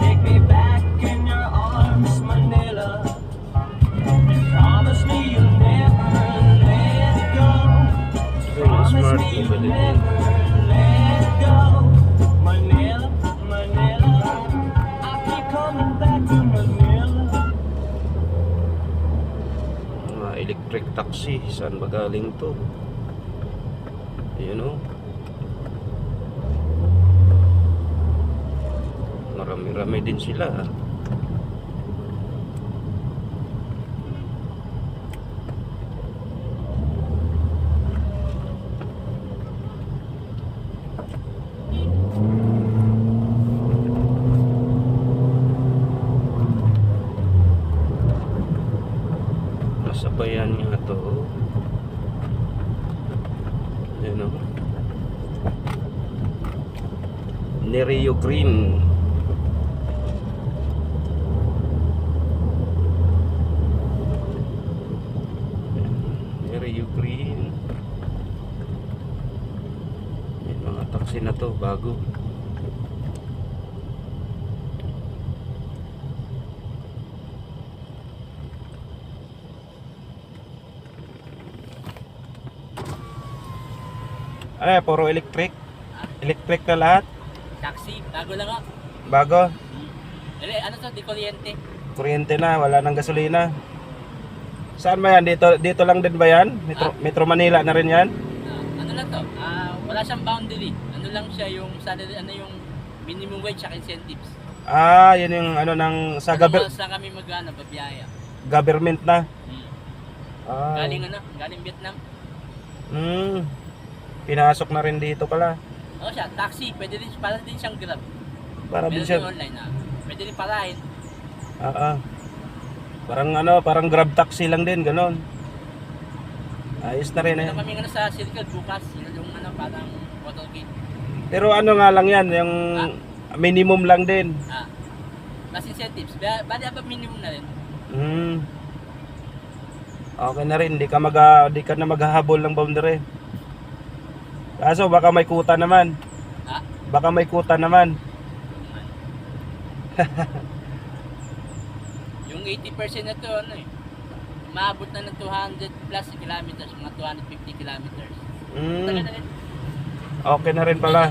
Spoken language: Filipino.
Take me back in your arms, Manila. Promise me you'll never let go. Promise me you'll never let go. Manila, Manila. I keep coming back to Manila. Mga electric taxi, saan ba galing to? Ayun o. Marami-rami din sila. Masabayan nga to. Ayun o. Nerio Green. Nerio Green. Yung mga taxi na to bago. Ano, puro electric? Electric na lahat? Taxi, bago lang ako. Bago? Ano to, di kuryente. Kuryente na, wala nang gasolina. Saan ba yan? Dito lang din ba yan? Metro Manila na rin yan? Ano lang to, wala siyang boundary. Ano lang siya yung salary, ano yung minimum wage at incentives. Ah, yun yung ano ng sa Sa kami babiyaya. government na. Ah. Galing Vietnam. Pinasok na rin dito pala. Oo siya, taxi, pwede din, para din siyang Grab. Para din Meron siya. din online pwede din parahin. Parang Grab taxi lang din, ganon. Ayos na rin eh. Meron kami sa Circle bukas, yung parang Watergate. Pero ano nga lang yan, yung minimum lang din. Plus incentives, bali above minimum na rin. Okay na rin, di ka na maghahabol ng boundary. Kaso baka may kuta naman. Baka may kuta naman. Yung 80% na to, maabot na ng 200 plus kilometers, mga 250 kilometers. Okay na rin pala.